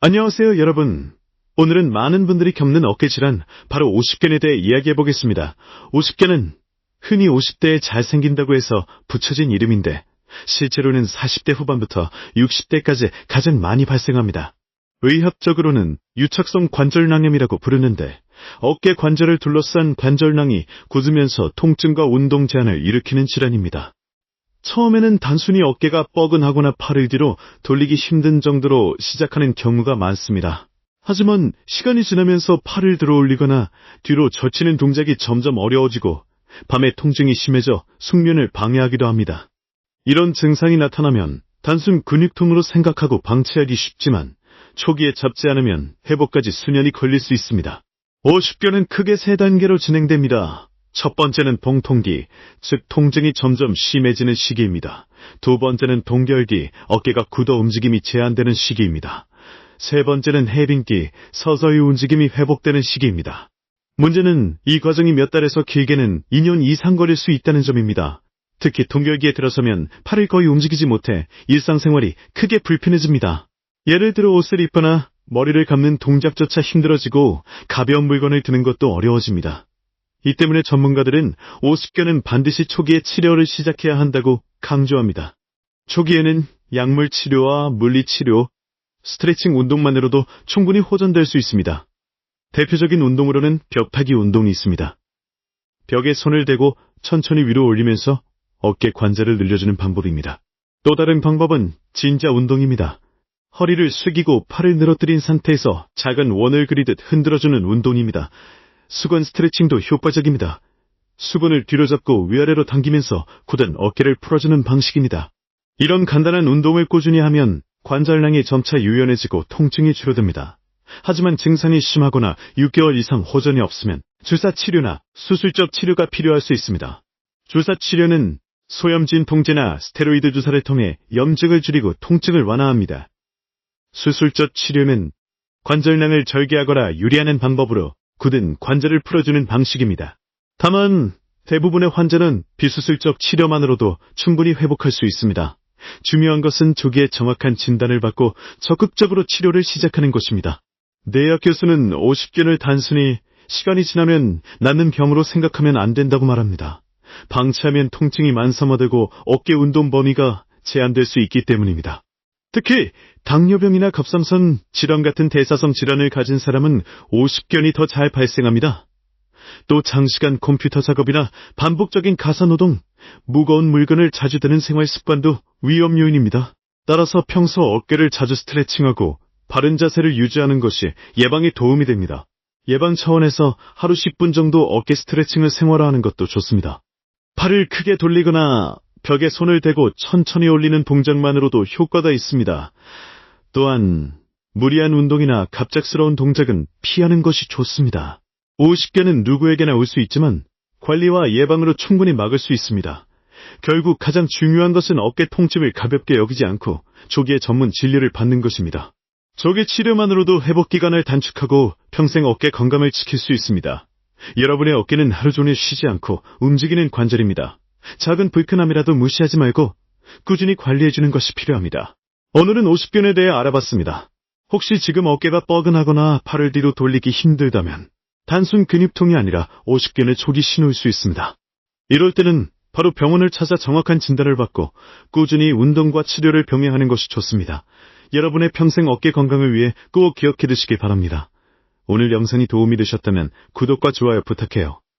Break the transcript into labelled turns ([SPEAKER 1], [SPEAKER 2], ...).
[SPEAKER 1] 안녕하세요, 여러분. 오늘은 많은 분들이 겪는 어깨 질환, 바로 오십견에 대해 이야기해 보겠습니다. 오십견은 흔히 50대에 잘생긴다고 해서 붙여진 이름인데, 실제로는 40대 후반부터 60대까지 가장 많이 발생합니다. 의학적으로는 유착성 관절낭염이라고 부르는데, 어깨 관절을 둘러싼 관절낭이 굳으면서 통증과 운동 제한을 일으키는 질환입니다. 처음에는 단순히 어깨가 뻐근하거나 팔을 뒤로 돌리기 힘든 정도로 시작하는 경우가 많습니다. 하지만 시간이 지나면서 팔을 들어 올리거나 뒤로 젖히는 동작이 점점 어려워지고 밤에 통증이 심해져 숙면을 방해하기도 합니다. 이런 증상이 나타나면 단순 근육통으로 생각하고 방치하기 쉽지만 초기에 잡지 않으면 회복까지 수년이 걸릴 수 있습니다. 오십견은 크게 세 단계로 진행됩니다. 첫 번째는 봉통기, 즉 통증이 점점 심해지는 시기입니다. 두 번째는 동결기, 어깨가 굳어 움직임이 제한되는 시기입니다. 세 번째는 해빙기, 서서히 움직임이 회복되는 시기입니다. 문제는 이 과정이 몇 달에서 길게는 2년 이상 걸릴 수 있다는 점입니다. 특히 동결기에 들어서면 팔을 거의 움직이지 못해 일상생활이 크게 불편해집니다. 예를 들어 옷을 입거나 머리를 감는 동작조차 힘들어지고 가벼운 물건을 드는 것도 어려워집니다. 이 때문에 전문가들은 오십견은 반드시 초기에 치료를 시작해야 한다고 강조합니다. 초기에는 약물 치료와 물리치료, 스트레칭 운동만으로도 충분히 호전될 수 있습니다. 대표적인 운동으로는 벽타기 운동이 있습니다. 벽에 손을 대고 천천히 위로 올리면서 어깨 관절을 늘려주는 방법입니다. 또 다른 방법은 진자 운동입니다. 허리를 숙이고 팔을 늘어뜨린 상태에서 작은 원을 그리듯 흔들어주는 운동입니다. 수건 스트레칭도 효과적입니다. 수건을 뒤로 잡고 위아래로 당기면서 굳은 어깨를 풀어주는 방식입니다. 이런 간단한 운동을 꾸준히 하면 관절낭이 점차 유연해지고 통증이 줄어듭니다. 하지만 증상이 심하거나 6개월 이상 호전이 없으면 주사 치료나 수술적 치료가 필요할 수 있습니다. 주사 치료는 소염 진통제나 스테로이드 주사를 통해 염증을 줄이고 통증을 완화합니다. 수술적 치료는 관절낭을 절개하거나 유리하는 방법으로 굳은 관절을 풀어주는 방식입니다. 다만 대부분의 환자는 비수술적 치료만으로도 충분히 회복할 수 있습니다. 중요한 것은 조기에 정확한 진단을 받고 적극적으로 치료를 시작하는 것입니다. 내약 교수는 오십견을 단순히 시간이 지나면 낫는 병으로 생각하면 안 된다고 말합니다. 방치하면 통증이 만성화되고 어깨 운동 범위가 제한될 수 있기 때문입니다. 특히 당뇨병이나 갑상선 질환 같은 대사성 질환을 가진 사람은 오십견이 더 잘 발생합니다. 또 장시간 컴퓨터 작업이나 반복적인 가사노동, 무거운 물건을 자주 드는 생활 습관도 위험 요인입니다. 따라서 평소 어깨를 자주 스트레칭하고 바른 자세를 유지하는 것이 예방에 도움이 됩니다. 예방 차원에서 하루 10분 정도 어깨 스트레칭을 생활화하는 것도 좋습니다. 팔을 크게 돌리거나 벽에 손을 대고 천천히 올리는 동작만으로도 효과가 있습니다. 또한 무리한 운동이나 갑작스러운 동작은 피하는 것이 좋습니다. 오십견은 누구에게나 올 수 있지만 관리와 예방으로 충분히 막을 수 있습니다. 결국 가장 중요한 것은 어깨 통증을 가볍게 여기지 않고 조기에 전문 진료를 받는 것입니다. 조기 치료만으로도 회복 기간을 단축하고 평생 어깨 건강을 지킬 수 있습니다. 여러분의 어깨는 하루 종일 쉬지 않고 움직이는 관절입니다. 작은 불편함이라도 무시하지 말고 꾸준히 관리해주는 것이 필요합니다. 오늘은 오십견에 대해 알아봤습니다. 혹시 지금 어깨가 뻐근하거나 팔을 뒤로 돌리기 힘들다면 단순 근육통이 아니라 오십견의 초기 신호일 수 있습니다. 이럴 때는 바로 병원을 찾아 정확한 진단을 받고 꾸준히 운동과 치료를 병행하는 것이 좋습니다. 여러분의 평생 어깨 건강을 위해 꼭 기억해 두시기 바랍니다. 오늘 영상이 도움이 되셨다면 구독과 좋아요 부탁해요.